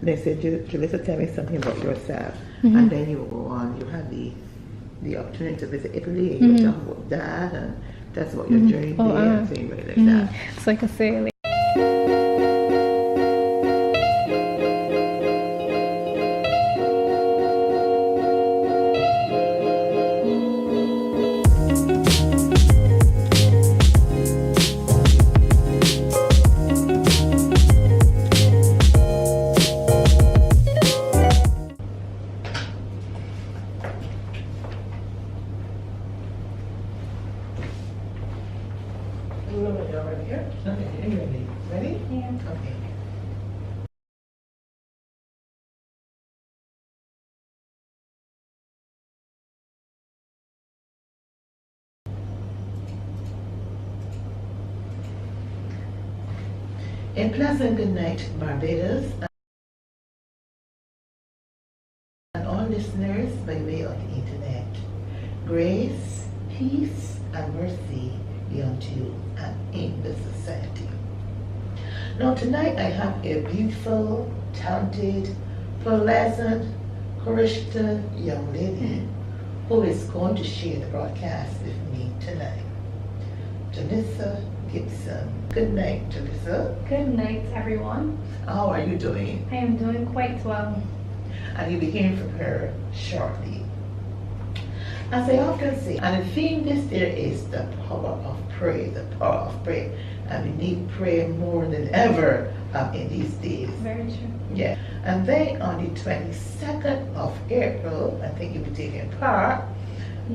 they said, Jalissa, tell me something about yourself. And then you go on, you had the opportunity to visit Italy, and you were talking about that, and that's what your journey did, and things like that. It's like I say, like, Ready? yeah. Okay. A pleasant good night, Barbados, and all listeners by way of the internet. Grace, peace, and mercy be unto you and in the society. Now tonight I have a beautiful, talented, pleasant, Christian young lady who is going to share the broadcast with me tonight. Jalissa Gibson. Good night, Jalissa. Good night, everyone. How are you doing? I am doing quite well. And you'll be hearing from her shortly. As I often say, and the theme this year is the power of prayer, the power of prayer. And we need prayer more than ever in these days. Very true. Yeah. And then on the 22nd of April, I think you'll be taking part,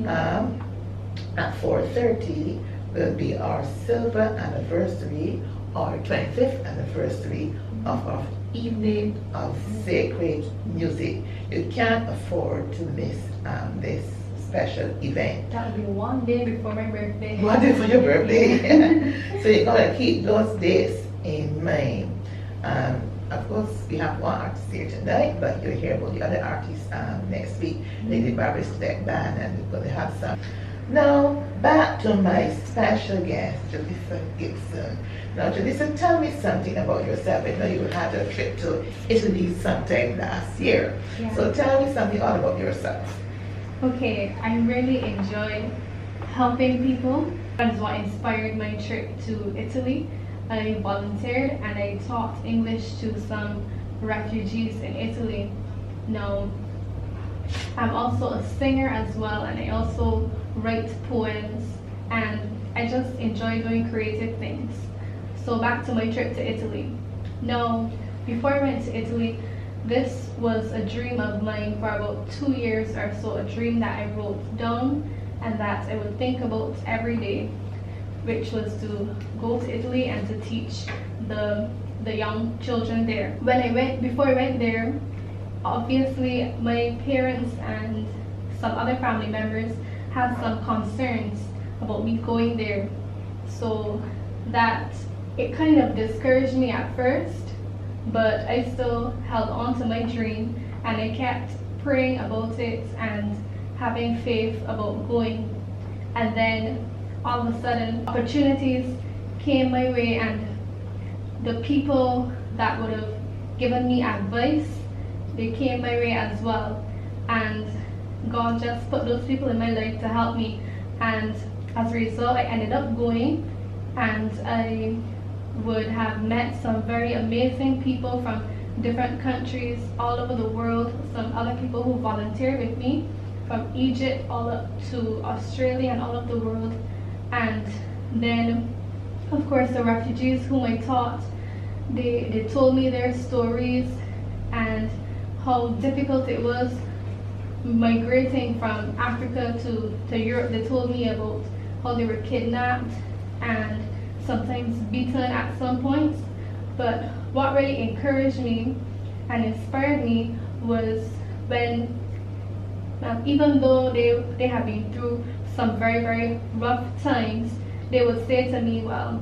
at 4:30 will be our silver anniversary, or 25th anniversary of our evening of sacred music. You can't afford to miss this special event. That will be one day before my birthday. One day for your birthday. So you gotta keep those dates in mind. Of course, we have one artist here tonight, but you'll hear about the other artists next week. Lady Barbara's Step Band, and we're gonna have some. Now, back to my special guest, Jalissa Gibson. Now, Jalissa, tell me something about yourself. I know you had a trip to Italy sometime last year. Yeah. So tell me something all about yourself. Okay, I really enjoy helping people. That is what inspired my trip to Italy. I volunteered and I taught English to some refugees in Italy. Now, I'm also a singer as well, and I also write poems, and I just enjoy doing creative things. So back to my trip to Italy. Now, before I went to Italy, this was a dream of mine for about 2 years or so, a dream that I wrote down and that I would think about every day, which was to go to Italy and to teach the young children there. Before I went there, obviously my parents and some other family members had some concerns about me going there, so that it kind of discouraged me at first, but I still held on to my dream and I kept praying about it and having faith about going. And then all of a sudden opportunities came my way, and the people that would have given me advice, they came my way as well, and God just put those people in my life to help me, and as a result I ended up going, and I would have met some very amazing people from different countries all over the world, some other people who volunteered with me from Egypt all up to Australia and all of the world. And then of course the refugees whom I taught, they told me their stories and how difficult it was migrating from Africa to Europe. They told me about how they were kidnapped and sometimes beaten at some points. But what really encouraged me and inspired me was when, even though they have been through some very, very rough times, they would say to me, well,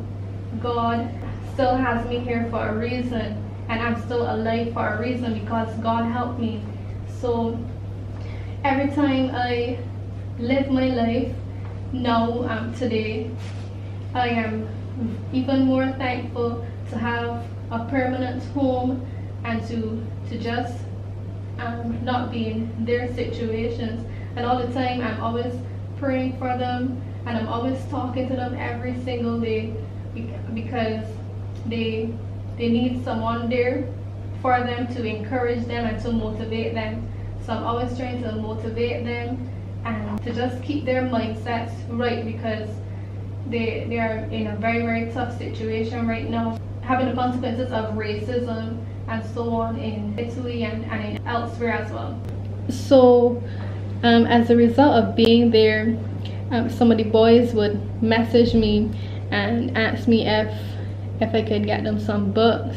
God still has me here for a reason, and I'm still alive for a reason because God helped me. So every time I live my life now, today, I am even more thankful to have a permanent home and to just not be in their situations. And all the time I'm always praying for them, and I'm always talking to them every single day because they need someone there for them to encourage them and to motivate them. So I'm always trying to motivate them and to just keep their mindsets right, because they are in a very, very tough situation right now, having the consequences of racism and so on in Italy and in elsewhere as well. So as a result of being there, some of the boys would message me and ask me if I could get them some books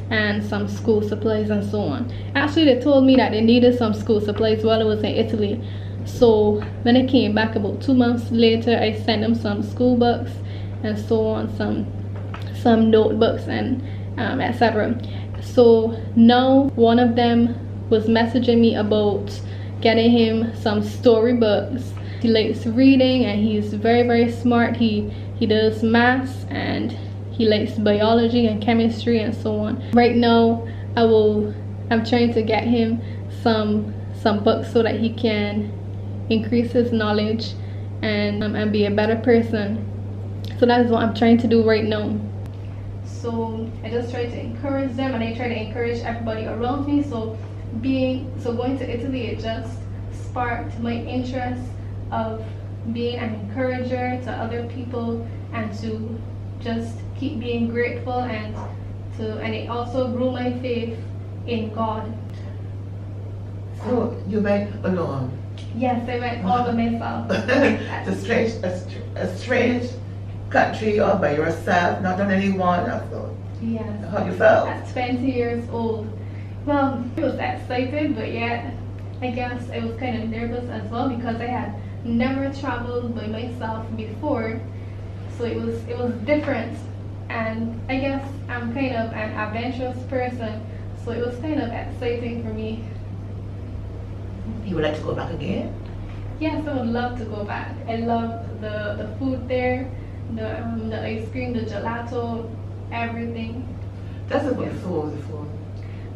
and some school supplies and so on. Actually, they told me that they needed some school supplies while I was in Italy. So when I came back about 2 months later, I sent them some school books and so on, some notebooks and etc. So now one of them was messaging me about getting him some storybooks. He likes reading and he's very, very smart. He does maths and he likes biology and chemistry and so on. Right now I'm trying to get him some books so that he can increase his knowledge and be a better person. So that is what I'm trying to do right now. So I just try to encourage them, and I try to encourage everybody around me. So going to Italy, it just sparked my interest of being an encourager to other people and to just keep being grateful, and it also grew my faith in God. So you went alone? Yes, I went all by myself. a strange country all by yourself, not on anyone. So Yes. how you felt? At 20 years old. Well, I was excited, but yet I guess I was kind of nervous as well because I had never traveled by myself before. So it was different, and I guess I'm kind of an adventurous person, so it was kind of exciting for me. You would like to go back again? Yes, I would love to go back. I love the food there, the ice cream, the gelato, everything. That's a good food.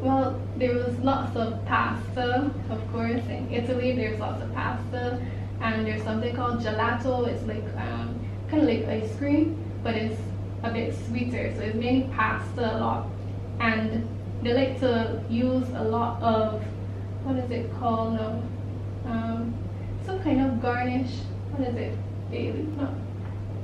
Well, there was lots of pasta, of course. In Italy, there's lots of pasta, and there's something called gelato. It's like kind of like ice cream, but it's a bit sweeter. So it's mainly pasta a lot, and they like to use a lot of, what is it called now? Some kind of garnish. What is it? No.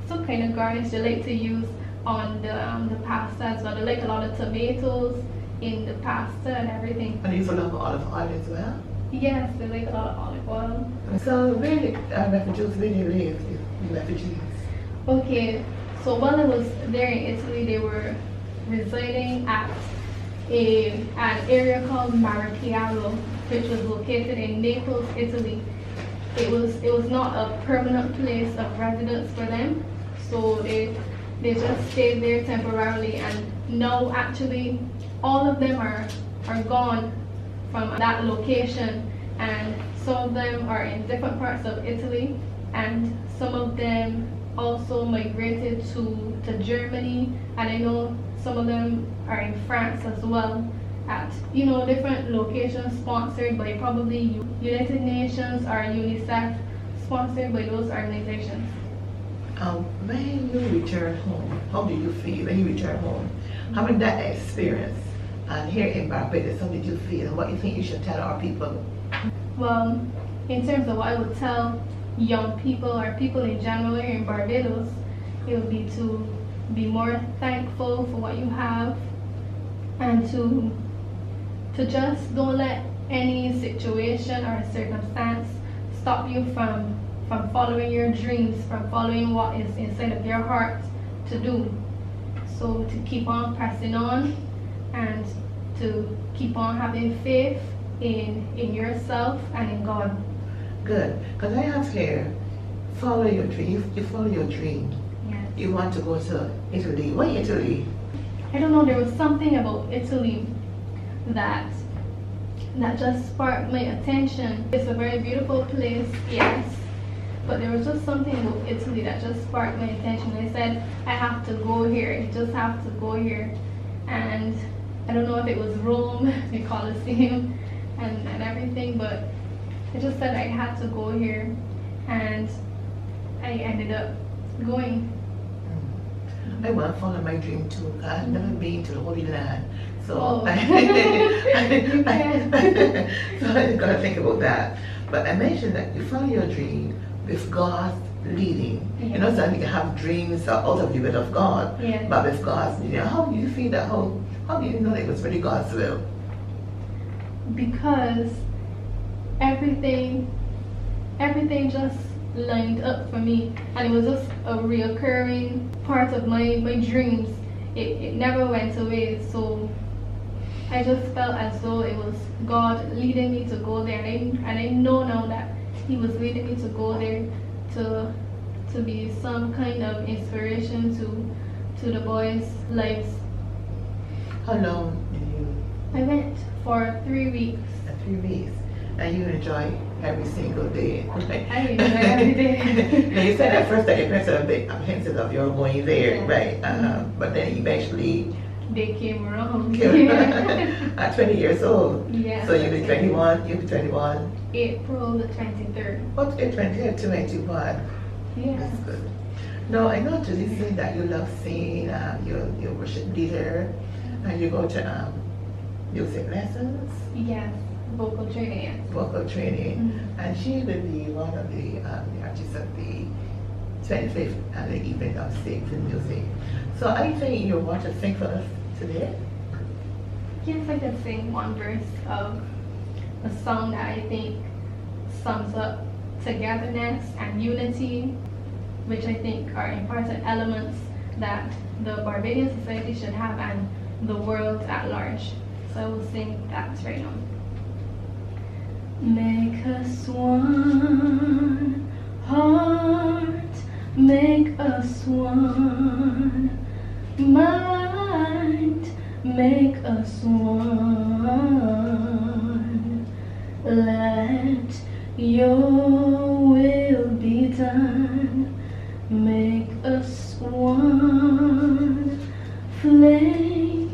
Some kind of garnish they like to use on the pasta as well. They like a lot of tomatoes in the pasta and everything. And you use a lot of olive oil as well? Yes, they like a lot of olive oil. So where did refugees really live, the refugees? Okay, so while I was there in Italy, they were residing at an area called Marchiaro, which was located in Naples, Italy. It was not a permanent place of residence for them, so they just stayed there temporarily, and now actually all of them are gone from that location, and some of them are in different parts of Italy, and some of them also migrated to Germany, and I know some of them are in France as well, at different locations sponsored by probably United Nations or UNICEF, sponsored by those organizations. When you return home, how do you feel when you return home? Having that experience, and here in Barbados, how did you feel? And what you think you should tell our people? Well, in terms of what I would tell young people or people in general here in Barbados, it would be to be more thankful for what you have, and to just don't let any situation or circumstance stop you from following your dreams, from following what is inside of your heart to do. So to keep on pressing on, and to keep on having faith in yourself and in God. Good, because I have here, follow your dream. You follow your dream. Yes. You want to go to Italy. Why Italy? I don't know, there was something about Italy that just sparked my attention. It's a very beautiful place, yes, but there was just something about Italy that just sparked my attention. I said, I have to go here, I just have to go here. And I don't know if it was Rome, the Colosseum, and everything, but I just said I had to go here, and I ended up going. I want to follow my dream too. I've never been to the Holy Land, so Oh. I gotta think about that. But I mentioned that you follow your dream with God's leading. You know, some people have dreams out of the will of God, Yeah. but with God's leading. How do you feel that? How do you know it was really God's will? Because everything just lined up for me, and it was just a reoccurring part of my dreams. It never went away, so I just felt as though it was God leading me to go there, and I know now that He was leading me to go there to be some kind of inspiration to the boys' lives. How long did you? I went for 3 weeks. 3 weeks, and you enjoy every single day. I enjoy every day. Now you said at first that your parents were a bit apprehensive of your going there, Yeah. right? But then eventually, They came around. at 20 years old. Yeah. So you'll be 21. You'll be 21. April the 23rd. What? 21. Yeah. That's good. No, I know Julie said that you love singing. You're a worship leader, and you go to music lessons, Yes. Vocal training. Yes. vocal training, Mhm. and she will be one of the artists at the 25th and the evening of singing music. So I think you want to sing for us today? Yes, I can sing one verse of a song that I think sums up togetherness and unity, which I think are important elements that the Barbadian society should have and the world at large. So I will sing that right now. Make us one heart, make us one mind, make us one. Let your will be done. Make us one flame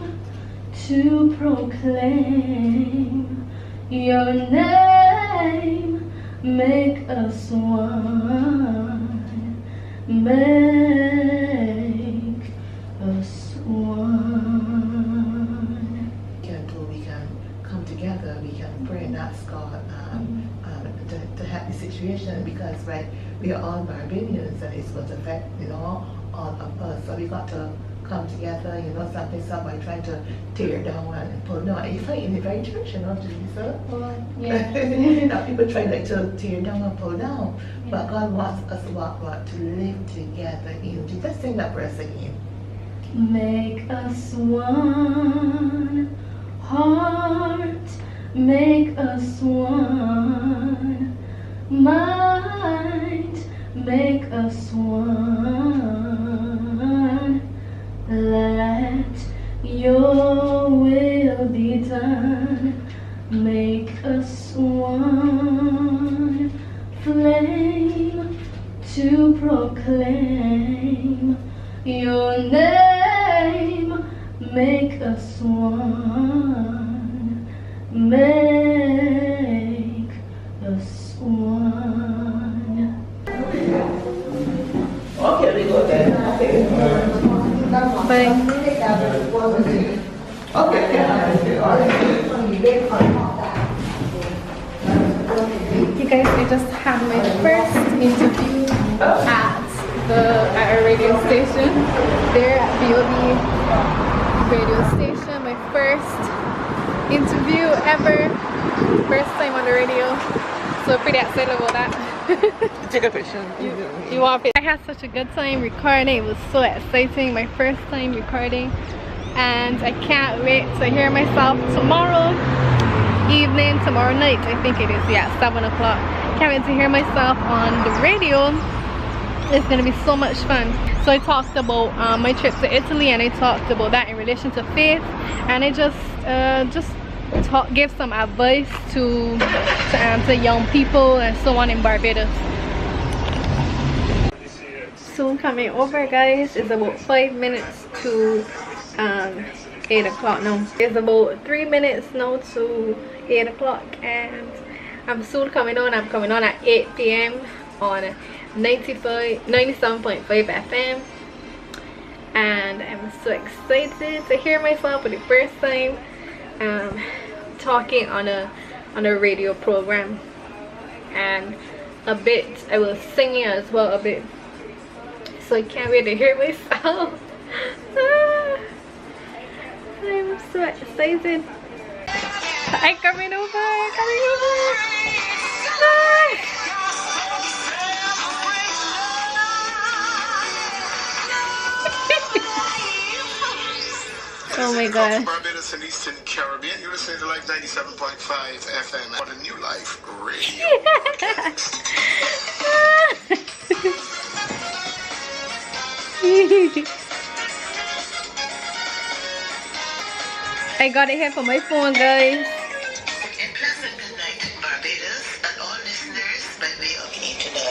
to proclaim your name. Make us one. Make us one. We can come together, we can pray and ask God to help the situation, because right, we are all Barbadians and it's going to affect all of us. So we got to come together. Somebody trying to tear down and pull down. You find in the very church, Teresa. Yeah. Now people try to tear down and pull down, but God wants us to to live together in unity. Let's sing that verse again. Make us one heart, make us one mind, make us one. Let your will be done. Make us one flame to proclaim your name. Make us one. Make us one. Okay, we go there. Okay. You guys, I just had my first interview at a radio station there at BOB radio station. My first interview ever, first time on the radio. So pretty excited about that. Take a picture. You want it? I had such a good time recording. It was so exciting. My first time recording, and I can't wait to hear myself tomorrow evening, tomorrow night. I think it is. Yeah, 7 o'clock. Can't wait to hear myself on the radio. It's gonna be so much fun. So I talked about my trip to Italy, and I talked about that in relation to faith, and I just give some advice to young people and so on in Barbados. Soon coming over, guys. It's about 5 minutes to 8 o'clock now. It's about 3 minutes now to 8 o'clock, and I'm soon coming on. I'm coming on at 8 p.m. on 97.5 FM, and I'm so excited to hear myself for the first time talking on a radio program, and a bit I was singing as well a bit, so I can't wait to hear myself. I'm so excited. I'm coming over. Oh my god. Barbados and Eastern Caribbean. You're listening to Life 97.5 FM. What a New Life radio. I got it here for my phone, guys. A pleasant good night, Barbados, and all listeners by way of internet.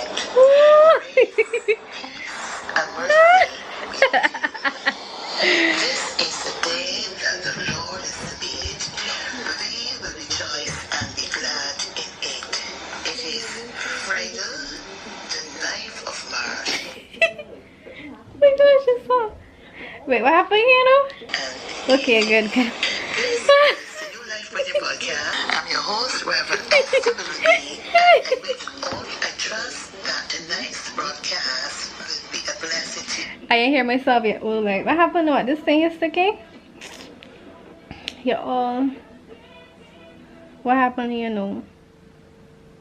And this is the day that the Lord has made. We will rejoice and be glad in it. It is Friday, the 9th of March. Oh my gosh, it's so... Wait, what happened here now? Okay, good. This is the New Life Radio Podcast. I'm your host, Reverend Stability. And with all, I trust that tonight's broadcast will be a blessing to you. I didn't hear myself yet. Well, like, what happened? What, this thing is sticking? Y'all, what happened here? No,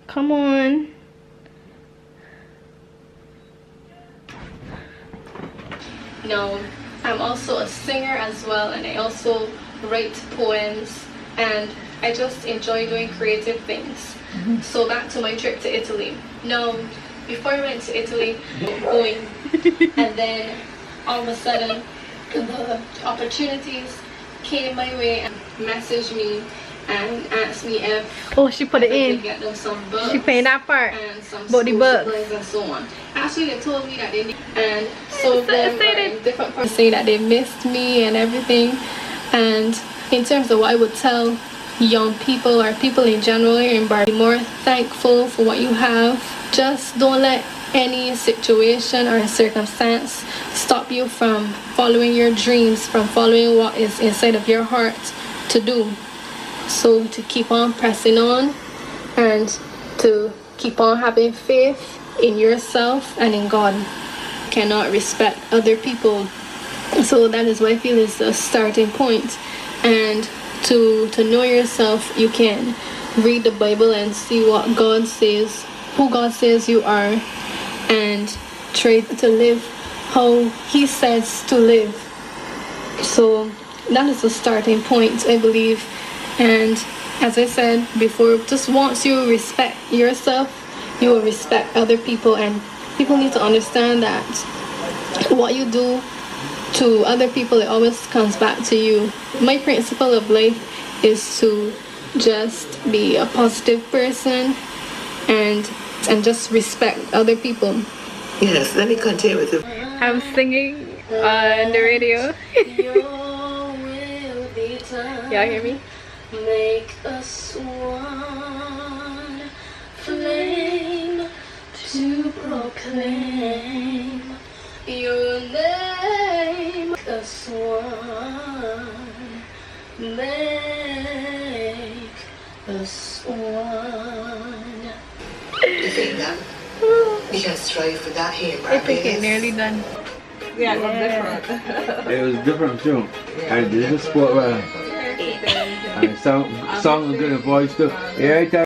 come on. No, I'm also a singer as well, and I also write poems, and I just enjoy doing creative things. So back to my trip to Italy. Now, before I went to Italy, going, and then all of a sudden the opportunities came my way and messaged me and asked me if she put it I in. could get them some books. She paying that part. And some About the school books. supplies and so on. Actually, they told me that they need, and so them are in different parts saying that they missed me and everything. And in terms of what I would tell young people or people in general here in Bar, be more thankful for what you have. Just don't let any situation or circumstance stop you from following your dreams, from following what is inside of your heart to do. So to keep on pressing on and to keep on having faith in yourself and in God. Cannot respect other people. So that is what I feel is the starting point. And to know yourself, you can read the Bible and see what God says, who God says you are, and try to live how He says to live. So that is the starting point, I believe. And as I said before, just once you respect yourself, you will respect other people, and people need to understand that what you do to other people, it always comes back to you. My principle of life is to just be a positive person and just respect other people. Yes, let me continue with it. I'm singing on the radio. Y'all hear me? Make us one flame to proclaim your name. Make us one, make us one. You think that we can strive for that here, I think it's Barbados? nearly done. Yeah, it was different. It was different too. And this is what and song was good, voice too. Yeah,